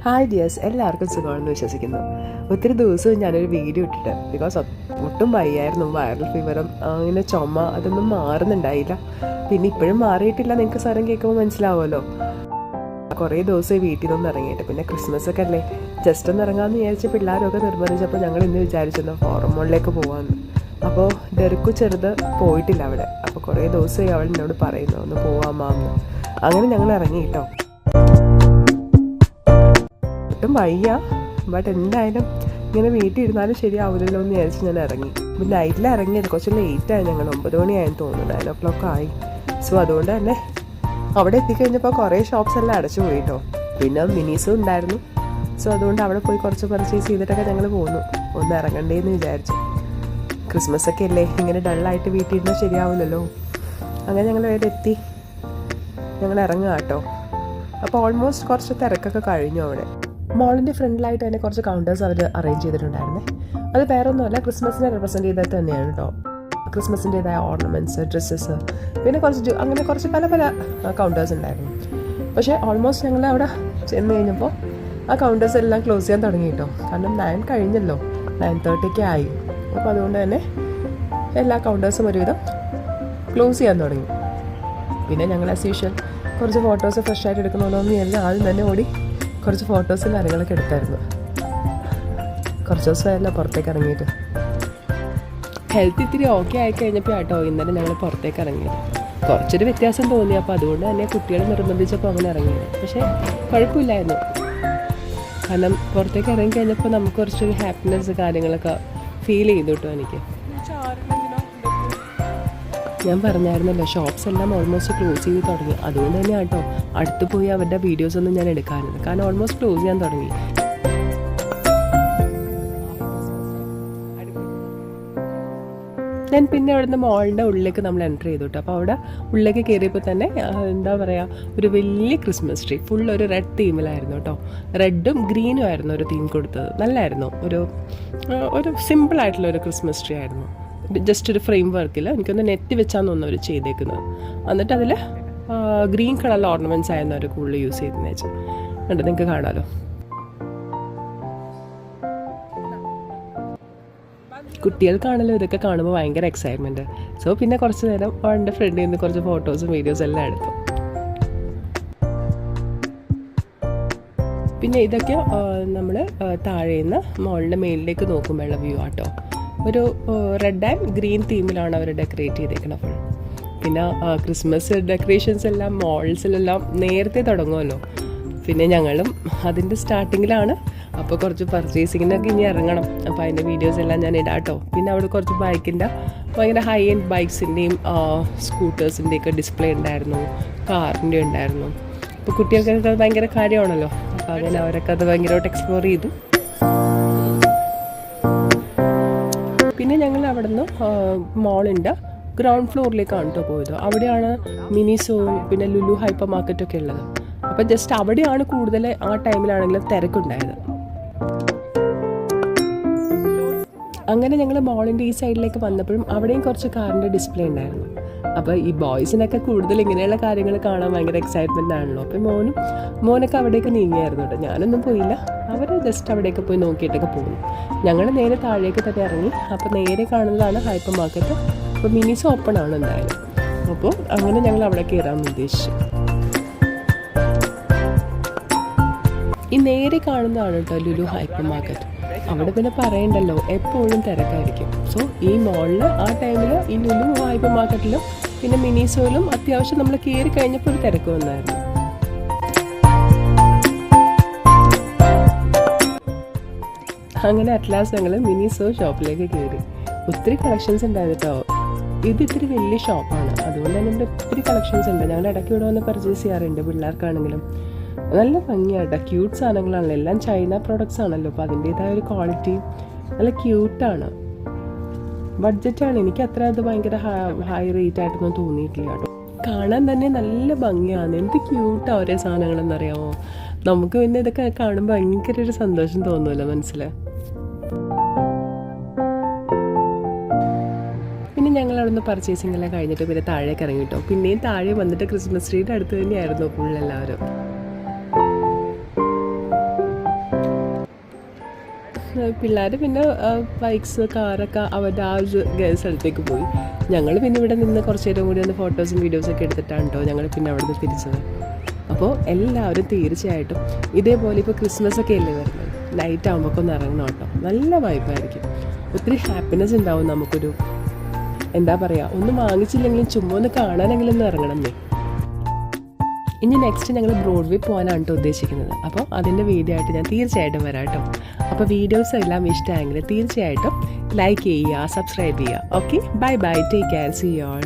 Hi dears, എല്ലാവർക്കും സുഖമാണെന്ന് വിശ്വസിക്കുന്നു. ഒത്തിരി ദിവസവും ഞാനൊരു വീഡിയോ ഇട്ടിട്ട് ബിക്കോസ് ഒട്ടും വയ്യായിരുന്നു. വൈറൽ ഫീവറും അങ്ങനെ ചുമ അതൊന്നും മാറുന്നുണ്ടായില്ല. പിന്നെ ഇപ്പോഴും മാറിയിട്ടില്ല. നിങ്ങൾക്ക് സ്വരം കേൾക്കുമ്പോൾ മനസ്സിലാവുമല്ലോ. കുറേ ദിവസമായി വീട്ടിൽ നിന്ന് ഇറങ്ങിയിട്ട്. പിന്നെ ക്രിസ്മസ് ഒക്കെ അല്ലേ, ജസ്റ്റ് ഒന്ന് ഇറങ്ങാമെന്ന് വിചാരിച്ച പിള്ളേരൊക്കെ നിർബന്ധിച്ചപ്പോൾ ഞങ്ങൾ ഇന്ന് വിചാരിച്ചിരുന്നു ഫോറമോളിലേക്ക് പോകാമെന്ന്. അപ്പോൾ ഡെറുക്കു ചെറുത് പോയിട്ടില്ല അവിടെ. അപ്പോൾ കുറേ ദിവസമായി അവൾ എന്നോട് പറയുന്നു ഒന്ന് പോവാമാന്ന്. അങ്ങനെ ഞങ്ങൾ ഇറങ്ങി കേട്ടോ. ഒട്ടും വയ്യ, ബട്ട് എന്തായാലും ഇങ്ങനെ വീട്ടിൽ ഇരുന്നാലും ശരിയാവില്ലല്ലോ എന്ന് വിചാരിച്ച് ഞാൻ ഇറങ്ങി. അപ്പോൾ നൈറ്റിൽ ഇറങ്ങിയത് കുറച്ച് ലേറ്റായി. ഞങ്ങൾ 9 മണിയായെന്ന് തോന്നുന്നു, 9 o'clock ആയി. സോ അതുകൊണ്ട് തന്നെ അവിടെ എത്തിക്കഴിഞ്ഞപ്പോൾ കുറേ ഷോപ്സ് എല്ലാം അടച്ചു പോയിട്ടോ. പിന്നെ മിനീസും ഉണ്ടായിരുന്നു. സോ അതുകൊണ്ട് അവിടെ പോയി കുറച്ച് പർച്ചേസ് ചെയ്തിട്ടൊക്കെ ഞങ്ങൾ പോന്നു. ഒന്ന് ഇറങ്ങണ്ടേന്ന് വിചാരിച്ചു. ക്രിസ്മസ് ഒക്കെ അല്ലേ, ഇങ്ങനെ ഡള്ളായിട്ട് വീട്ടിൽ ഇരുന്നാൽ ശരിയാവില്ലല്ലോ. അങ്ങനെ ഞങ്ങൾ അവിടെ എത്തി. ഞങ്ങൾ ഇറങ്ങുക കേട്ടോ. അപ്പോൾ ഓൾമോസ്റ്റ് കുറച്ച് തിരക്കൊക്കെ കഴിഞ്ഞു. അവിടെ മോളിൻ്റെ ഫ്രണ്ടിലായിട്ട് തന്നെ കുറച്ച് കൗണ്ടേഴ്സ് അവർ അറേഞ്ച് ചെയ്തിട്ടുണ്ടായിരുന്നേ. അത് വേറെ ഒന്നുമല്ല, ക്രിസ്മസിനെ റെപ്രസെൻറ്റ് ചെയ്തിട്ട് തന്നെയാണ് കേട്ടോ. ക്രിസ്മസിൻ്റെതായ ഓർണമെൻറ്റ്സ്, ഡ്രസ്സസ്, പിന്നെ അങ്ങനെ കുറച്ച് പല പല കൗണ്ടേഴ്സ് ഉണ്ടായിരുന്നു. പക്ഷേ ഓൾമോസ്റ്റ് ഞങ്ങൾ അവിടെ ചെന്ന് കഴിഞ്ഞപ്പോൾ ആ കൗണ്ടേഴ്സ് എല്ലാം ക്ലോസ് ചെയ്യാൻ തുടങ്ങി കേട്ടോ. കാരണം 9 കഴിഞ്ഞല്ലോ, 9:30 ആയി. അപ്പോൾ അതുകൊണ്ട് തന്നെ എല്ലാ കൗണ്ടേഴ്സും ഒരുവിധം ക്ലോസ് ചെയ്യാൻ തുടങ്ങി. പിന്നെ ഞങ്ങൾ ആസ് യൂഷ്വൽ കുറച്ച് ഫോട്ടോസ് ഫ്രഷ് ആയിട്ട് എടുക്കണമല്ലോ എന്ന് വിചാരിച്ചാൽ ആദ്യം തന്നെ ഓടി കുറച്ച് ഫോട്ടോസും കാര്യങ്ങളൊക്കെ എടുത്തായിരുന്നു. കുറച്ച് ദിവസമായല്ലോ പുറത്തേക്ക് ഇറങ്ങിയിട്ട്. ഹെൽത്ത് ഇത്തിരി ഓക്കെ ആയി കഴിഞ്ഞപ്പോൾ കേട്ടോ ഇന്നലെ ഞങ്ങൾ പുറത്തേക്ക് ഇറങ്ങിയത്. കുറച്ചൊരു വ്യത്യാസം തോന്നി. അപ്പോൾ അതുകൊണ്ട് തന്നെ കുട്ടികൾ നിർബന്ധിച്ചപ്പോൾ അങ്ങനെ ഇറങ്ങിയത്. പക്ഷേ കുഴപ്പമില്ലായിരുന്നു. കാരണം പുറത്തേക്ക് ഇറങ്ങി കഴിഞ്ഞപ്പോൾ നമുക്ക് കുറച്ചൊരു ഹാപ്പിനെസ് കാര്യങ്ങളൊക്കെ ഫീൽ ചെയ്തു കേട്ടോ. എനിക്ക് ഞാൻ പറഞ്ഞായിരുന്നല്ലോ, ഷോപ്സ് എല്ലാം ഓൾമോസ്റ്റ് ക്ലോസ് ചെയ്ത് തുടങ്ങി. അതുകൊണ്ട് തന്നെ കേട്ടോ അടുത്ത് പോയി അവരുടെ വീഡിയോസ് ഒന്നും ഞാൻ എടുക്കാറുണ്ട്. കാരണം ഓൾമോസ്റ്റ് ക്ലോസ് ചെയ്യാൻ തുടങ്ങി. ഞാൻ പിന്നെ അവിടുന്ന് മോളിൻ്റെ ഉള്ളിലേക്ക് നമ്മൾ എൻ്റർ ചെയ്തു കേട്ടോ. അപ്പോൾ അവിടെ ഉള്ളിലേക്ക് കയറിയപ്പോൾ തന്നെ എന്താ പറയുക, ഒരു വലിയ ക്രിസ്മസ് ട്രീ ഫുൾ ഒരു റെഡ് തീമിലായിരുന്നു കേട്ടോ. റെഡും ഗ്രീനും ആയിരുന്നു ഒരു തീം കൊടുത്തത്. നല്ലായിരുന്നു. ഒരു സിമ്പിളായിട്ടുള്ള ഒരു ക്രിസ്മസ് ട്രീ ആയിരുന്നു. ജസ്റ്റ് ഒരു ഫ്രെയിം വർക്കിൽ എനിക്കൊന്ന് നെറ്റ് വെച്ചാന്ന് തോന്നുന്നു അവർ ചെയ്തേക്കുന്നത്. എന്നിട്ട് അതിൽ ഗ്രീൻ കളറിൽ ഓർണമെൻറ്റ്സ് ആയിരുന്നു അവർ കൂടുതൽ യൂസ് ചെയ്തതെന്ന് വെച്ചാൽ കണ്ടോ, നിങ്ങൾക്ക് കാണാമല്ലോ. കുട്ടികൾക്കാണല്ലോ ഇതൊക്കെ കാണുമ്പോൾ ഭയങ്കര എക്സൈറ്റ്മെൻറ്റ്. സോ പിന്നെ കുറച്ച് നേരം അവൻ്റെ ഫ്രണ്ടിൽ നിന്ന് കുറച്ച് ഫോട്ടോസും വീഡിയോസും എല്ലാം എടുത്തു. പിന്നെ ഇതൊക്കെ നമ്മൾ താഴേന്ന് മോളിൻ്റെ മേളിലേക്ക് നോക്കുമ്പോഴുള്ള വ്യൂ ആട്ടോ. ഒരു റെഡ് ആൻഡ് ഗ്രീൻ തീമിലാണ് അവർ ഡെക്കറേറ്റ് ചെയ്തേക്കുന്നത് ഫുൾ. പിന്നെ ക്രിസ്മസ് ഡെക്കറേഷൻസ് എല്ലാം മോൾസിലെല്ലാം നേരത്തെ തുടങ്ങുമല്ലോ. പിന്നെ ഞങ്ങളും അതിൻ്റെ സ്റ്റാർട്ടിങ്ങിലാണ്. അപ്പോൾ കുറച്ച് പർച്ചേസിങ്ങിനൊക്കെ ഇനി ഇറങ്ങണം. അപ്പോൾ അതിൻ്റെ വീഡിയോസ് എല്ലാം ഞാൻ ഇടാട്ടോ. പിന്നെ അവിടെ കുറച്ച് ബൈക്കിൻ്റെ ഭയങ്കര ഹൈ എൻഡ് ബൈക്സിൻ്റെയും സ്കൂട്ടേഴ്സിൻ്റെയൊക്കെ ഡിസ്പ്ലേ ഉണ്ടായിരുന്നു, കാറിൻ്റെ ഉണ്ടായിരുന്നു. അപ്പോൾ കുട്ടികൾക്കൊക്കെ അത് ഭയങ്കര കാര്യമാണല്ലോ. അപ്പോൾ അങ്ങനെ അവരൊക്കെ അത് ഭയങ്കരമായിട്ട് എക്സ്പ്ലോർ ചെയ്തു. പിന്നെ ഞങ്ങൾ അവിടെ നിന്ന് മോളിൻ്റെ ഗ്രൗണ്ട് ഫ്ലോറിലേക്കാണ് കേട്ടോ പോയത്. അവിടെയാണ് മിനിസോയും പിന്നെ ലുലു ഹൈപ്പർ മാർക്കറ്റൊക്കെ ഉള്ളത്. അപ്പം ജസ്റ്റ് അവിടെയാണ് കൂടുതൽ ആ ടൈമിലാണെങ്കിലും തിരക്കുണ്ടായത്. അങ്ങനെ ഞങ്ങൾ മോളിൻ്റെ ഈ സൈഡിലേക്ക് വന്നപ്പോഴും അവിടെയും കുറച്ച് കാറിൻ്റെ ഡിസ്പ്ലേ ഉണ്ടായിരുന്നു. അപ്പോൾ ഈ ബോയ്സിനൊക്കെ കൂടുതൽ ഇങ്ങനെയുള്ള കാര്യങ്ങൾ കാണാൻ ഭയങ്കര എക്സൈറ്റ്മെൻ്റ് ആണല്ലോ. അപ്പോൾ മോനൊക്കെ അവിടേക്ക് നീങ്ങിയായിരുന്നു കേട്ടോ. ഞാനൊന്നും പോയില്ല. അവർ ജസ്റ്റ് അവിടേക്ക് പോയി നോക്കിയിട്ടൊക്കെ പോകുന്നു. ഞങ്ങൾ നേരെ താഴേക്ക് തന്നെ ഇറങ്ങി. അപ്പോൾ നേരെ കാണുന്നതാണ് ഹൈപ്പർ മാർക്കറ്റ്. അപ്പോൾ മിനിസ് ഓപ്പൺ ആണ് എന്തായാലും. അപ്പോൾ അങ്ങനെ ഞങ്ങൾ അവിടെ കയറാമെന്ന് ഉദ്ദേശിച്ചു. ഈ നേരെ കാണുന്നതാണ് കേട്ടോ ലുലു ഹൈപ്പർ മാർക്കറ്റ്. അവിടെ പിന്നെ പറയണ്ടല്ലോ, എപ്പോഴും തിരക്കായിരിക്കും. സോ ഈ മോളിൽ ആ ടൈമിൽ ഈ ലുലു ഹൈപ്പർ മാർക്കറ്റിലും പിന്നെ മിനിസോയിലും അത്യാവശ്യം നമ്മൾ കയറി കഴിഞ്ഞപ്പോൾ ഒരു തിരക്ക് വന്നായിരുന്നു. അങ്ങനെ അറ്റ്ലാസ് ഞങ്ങൾ മിനിസോ ഷോപ്പിലേക്ക് കയറി. ഒത്തിരി കളക്ഷൻസ് ഉണ്ടായിരുന്നു കേട്ടോ. ഇത് ഇത്തിരി വലിയ ഷോപ്പാണ്, അതുകൊണ്ട് തന്നെ ഇവിടെ ഒത്തിരി കളക്ഷൻസ് ഉണ്ട്. ഞങ്ങൾ ഇടയ്ക്ക് ഇവിടെ വന്ന് പർച്ചേസ് ചെയ്യാറുണ്ട്. പിള്ളേർക്കാണെങ്കിലും നല്ല ഭംഗിയാട്ടോ. ക്യൂട്ട് സാധനങ്ങളാണല്ലോ, എല്ലാം ചൈന പ്രോഡക്റ്റ്സ് ആണല്ലോ. അപ്പോൾ അതിൻ്റേതായ ഒരു ക്വാളിറ്റി നല്ല ക്യൂട്ടാണ്. ബഡ്ജറ്റാണ്. എനിക്ക് അത്ര അത് ഭയങ്കര ഹൈ റേറ്റ് ആയിട്ടൊന്നും തോന്നിയിട്ടില്ല കേട്ടോ. കാണാൻ തന്നെ നല്ല ഭംഗിയാണ്. എന്ത് ക്യൂട്ടാണ് ഓരോ സാധനങ്ങളെന്നറിയാമോ. നമുക്ക് പിന്നെ ഇതൊക്കെ കാണുമ്പോൾ ഭയങ്കര ഒരു സന്തോഷം തോന്നുമല്ലോ മനസ്സിൽ. പിന്നെ ഞങ്ങൾ അവിടെ നിന്ന് പർച്ചേസിംഗ് എല്ലാം കഴിഞ്ഞിട്ട് പിന്നെ താഴേക്ക് ഇറങ്ങി കേട്ടോ. പിന്നെയും താഴെ വന്നിട്ട് ക്രിസ്മസ് ട്രീയുടെ അടുത്ത് തന്നെയായിരുന്നു ഫുൾ എല്ലാവരും. പിള്ളേർ പിന്നെ ബൈക്സ് കാറൊക്കെ അവരുടെ ആ ഒരു സ്ഥലത്തേക്ക് പോയി. ഞങ്ങൾ പിന്നെ ഇവിടെ നിന്ന് കുറച്ച് നേരം കൂടി ഒന്ന് ഫോട്ടോസും വീഡിയോസൊക്കെ എടുത്തിട്ടാണ് കേട്ടോ ഞങ്ങൾ പിന്നെ അവിടെ നിന്ന് തിരിച്ചത്. അപ്പോൾ എല്ലാവരും തീർച്ചയായിട്ടും ഇതേപോലെ ഇപ്പോൾ ക്രിസ്മസൊക്കെ അല്ലേ വരുന്നത്, നൈറ്റ് ആകുമ്പോൾ ഒന്ന് ഇറങ്ങണം കേട്ടോ. നല്ല വൈബായിരിക്കും, ഒത്തിരി ഹാപ്പിനെസ് ഉണ്ടാവും. നമുക്കൊരു എന്താ പറയുക, ഒന്നും വാങ്ങിച്ചില്ലെങ്കിലും ചുമ്മാ ഒന്ന് കാണാനെങ്കിലും ഒന്ന് ഇറങ്ങണമേ. ഇനി നെക്സ്റ്റ് ഞങ്ങൾ ബ്രോഡ്വേ പോകാനാണ് കേട്ടോ ഉദ്ദേശിക്കുന്നത്. അപ്പോൾ അതിൻ്റെ വീഡിയോ ആയിട്ട് ഞാൻ തീർച്ചയായിട്ടും വരാം കേട്ടോ. അപ്പോൾ വീഡിയോസ് എല്ലാം ഇഷ്ടമായെങ്കിൽ തീർച്ചയായിട്ടും ലൈക്ക് ചെയ്യുക, സബ്സ്ക്രൈബ് ചെയ്യുക. Okay, bye bye, take care, see you all.